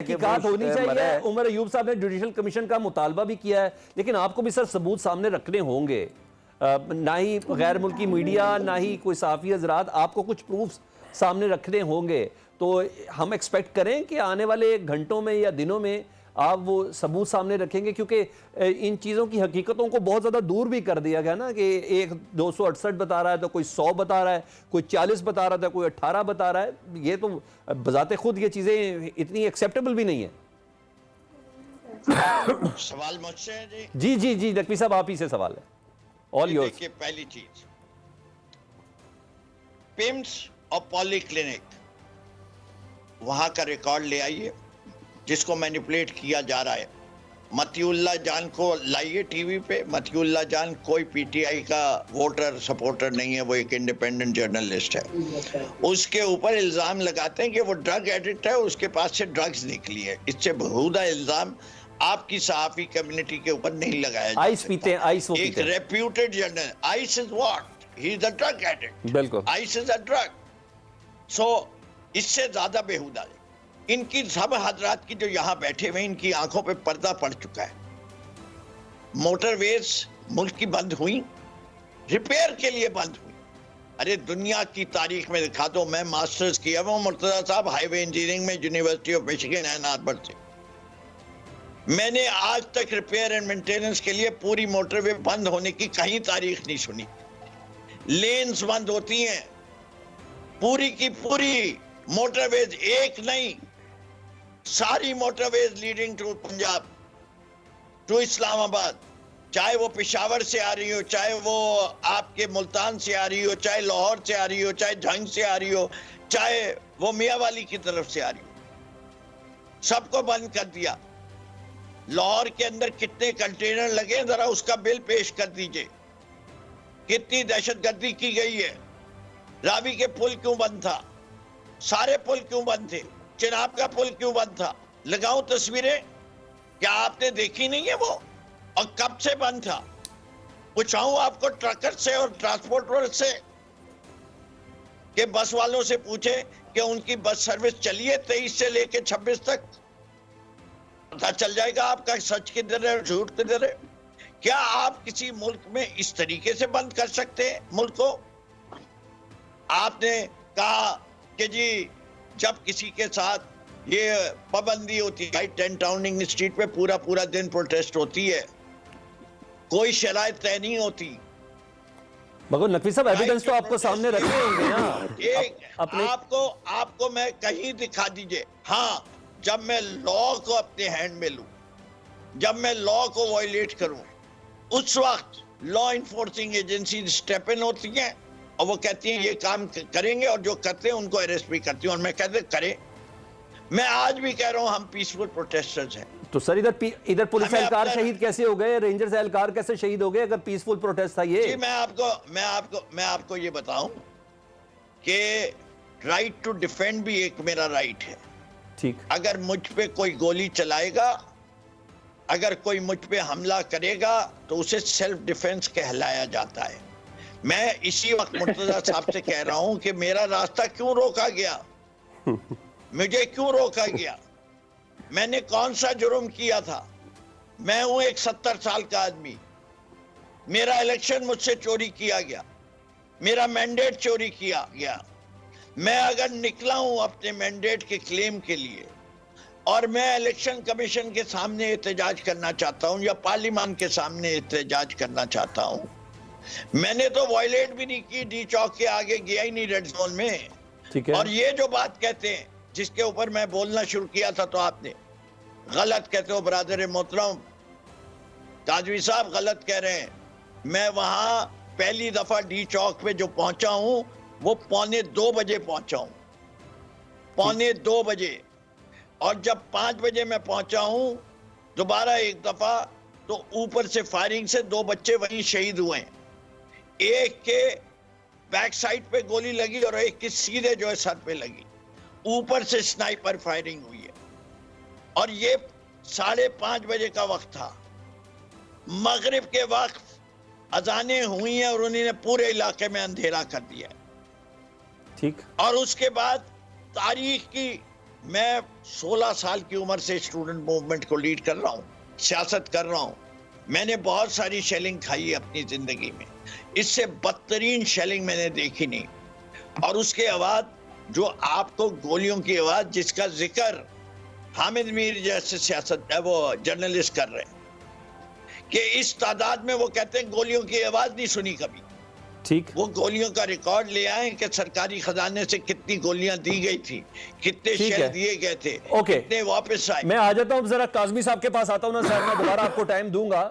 तहकीकात होनी चाहिए। उमर अयूब साहब ने जुडिशल कमीशन का मुतालबा भी किया है, लेकिन आपको भी सर सबूत सामने रखने होंगे। ना ही गैर मुल्की मीडिया, ना ही कोई सहाफ़ी हजरात, आपको कुछ प्रूफ सामने रखने होंगे। तो हम एक्सपेक्ट करें कि आने वाले घंटों में या दिनों में आप वो सबूत सामने रखेंगे, क्योंकि इन चीज़ों की हकीकतों को बहुत ज़्यादा दूर भी कर दिया गया ना कि एक 268 बता रहा है तो कोई 100 बता रहा है, कोई 40 बता रहा था, कोई 18 बता रहा है। ये तो बजाते खुद ये चीज़ें इतनी एक्सेप्टेबल भी नहीं है। सवाल मुझसे है जी? जी जी जी नकवी साहब, आप ही से सवाल है। All yours. देखिए, पहली चीज, पिम्स और पॉली क्लिनिक, वहां का रिकॉर्ड ले आइए जिसको मैनिपुलेट किया जा रहा है। मतियुल्लाह जान को लाइए टीवी पे। मतियुल्लाह जान कोई पीटीआई का वोटर सपोर्टर नहीं है, वो एक इंडिपेंडेंट जर्नलिस्ट है। उसके ऊपर इल्जाम लगाते हैं कि वो ड्रग एडिक्ट है, उसके पास से ड्रग्स निकली है। इससे बेहुदा इल्जाम आपकी सहाफी कम्युनिटी के ऊपर नहीं लगाया जा आइस सकता। पीते हैं, आइस वो एक पीते हैं। Reputed journal, ice is what? He is a drug addict. बिल्कुल। Ice is a drug. So इससे ज्यादा बेहुदा है। इनकी सब हजरात की जो यहां बैठे हुए, इनकी आंखों पे पर्दा पड़ चुका है। मोटरवेज मुल्क की बंद हुई, रिपेयर के लिए बंद हुई। अरे दुनिया की तारीख में दिखा दो। मैं मास्टर्स किया हुआ मुर्तजा साहब हाईवे इंजीनियरिंग में university of Michigan Ann Arbor से। मैंने आज तक रिपेयर एंड मेंटेनेंस के लिए पूरी मोटरवे बंद होने की कहीं तारीख नहीं सुनी। लेन्स बंद होती हैं, पूरी की पूरी मोटरवेज, एक नहीं, सारी motorways leading to Punjab, to Islamabad, चाहे वो पेशावर से आ रही हो, चाहे वो आपके मुल्तान से आ रही हो, चाहे लाहौर से आ रही हो, चाहे झंग से आ रही हो, चाहे वो मियावाली की तरफ से आ रही हो, सबको बंद कर दिया। लाहौर के अंदर कितने कंटेनर लगे, जरा उसका बिल पेश कर दीजिए। कितनी दहशतगर्दी की गई है। रावी के पुल क्यों बंद था? सारे पुल क्यों बंद थे? चिनाब का पुल क्यों बंद था? लगाऊं तस्वीरें? क्या आपने देखी नहीं है वो? और कब से बंद था? पूछाऊं आपको ट्रकर से और ट्रांसपोर्टर से कि बस वालों से पूछे कि उनकी बस सर्विस चली है 23 से लेके 26 तक? पता चल जाएगा आपका सच किधर है और झूठ किधर है। क्या आप किसी मुल्क में इस तरीके से बंद कर सकते हैं मुल्क को? आपने कहा कि जी जब किसी के साथ ये पाबंदी होती है, 10 टाउनिंग स्ट्रीट पे पूरा पूरा दिन प्रोटेस्ट होती है, कोई शराइत तय नहीं होती। मगर नकवी साहब, एविडेंस तो आपको सामने रखे होंगे ना। एक आपको मैं कहीं दिखा दीजिए। हाँ, जब मैं लॉ को अपने हैंड में लूं, जब मैं लॉ को वायलेट करूं, उस वक्त law enforcing agency step in होती हैं और वो कहती हैं ये काम करेंगे, और जो करते हैं उनको अरेस्ट भी करती हैं। और मैं कहते करें, मैं आज भी कह रहा हूं हम पीसफुल प्रोटेस्टर्स हैं। तो सर इधर पुलिस एहलकार शहीद कैसे हो गए, रेंजर्स एहलकार कैसे शहीद हो गए अगर पीसफुल प्रोटेस्ट था ये? जी, मैं आपको ये बताऊं कि राइट टू डिफेंड भी एक मेरा राइट है। ठीक। अगर मुझ पे कोई गोली चलाएगा, अगर कोई मुझ पे हमला करेगा, तो उसे सेल्फ डिफेंस कहलाया जाता है। मैं इसी वक्त मुर्तजा साहब से कह रहा हूं कि मेरा रास्ता क्यों रोका गया? मुझे क्यों रोका गया? मैंने कौन सा जुर्म किया था? मैं हूं एक 70 साल का आदमी। मेरा इलेक्शन मुझसे चोरी किया गया, मेरा मैंडेट चोरी किया गया। मैं अगर निकला हूं अपने मैंडेट के क्लेम के लिए और मैं इलेक्शन कमीशन के सामने एहतजाज करना चाहता हूं या पार्लियामान के सामने एहतजाज करना चाहता हूं, मैंने तो वायलेट भी नहीं की, डी चौक के आगे गया ही नहीं रेड जोन में। ठीक है। और ये जो बात कहते हैं, जिसके ऊपर मैं बोलना शुरू किया था, तो आपने गलत कहते हो बरादर मोहतरम ताजवी साहब, गलत कह रहे हैं। मैं वहां पहली दफा डी चौक पे जो पहुंचा हूं वो 1:45 बजे पहुंचा हूं, 1:45 बजे। और जब 5 बजे मैं पहुंचा हूं दोबारा एक दफा, तो ऊपर से फायरिंग से 2 बच्चे वहीं शहीद हुए हैं। एक के बैक साइड पे गोली लगी और एक के सीधे जो है सर पे लगी। ऊपर से स्नाइपर फायरिंग हुई है। और ये 5:30 बजे का वक्त था। मगरिब के वक्त अजानें हुई हैं और उन्होंने पूरे इलाके में अंधेरा कर दिया। ठीक। और उसके बाद तारीख की मैं 16 साल की उम्र से स्टूडेंट मूवमेंट को लीड कर रहा हूँ, सियासत कर रहा हूँ। मैंने बहुत सारी शेलिंग खाई है अपनी जिंदगी में, इससे बदतरीन शेलिंग मैंने देखी नहीं। और उसके बाद जो आपको गोलियों की आवाज, जिसका जिक्र हामिद मीर जैसे सियासत वो जर्नलिस्ट कर रहे हैं कि इस तादाद में, वो कहते हैं गोलियों की आवाज नहीं सुनी कभी। ठीक, वो गोलियों का रिकॉर्ड ले आए कि सरकारी खजाने से कितनी गोलियां दी गई थी, कितने ठीक शेल है। दिए गए थे, ओके। कितने वापस आए। मैं आ जाता हूं, जरा काजमी साहब के पास आता हूं ना सर, मैं दोबारा आपको टाइम दूंगा,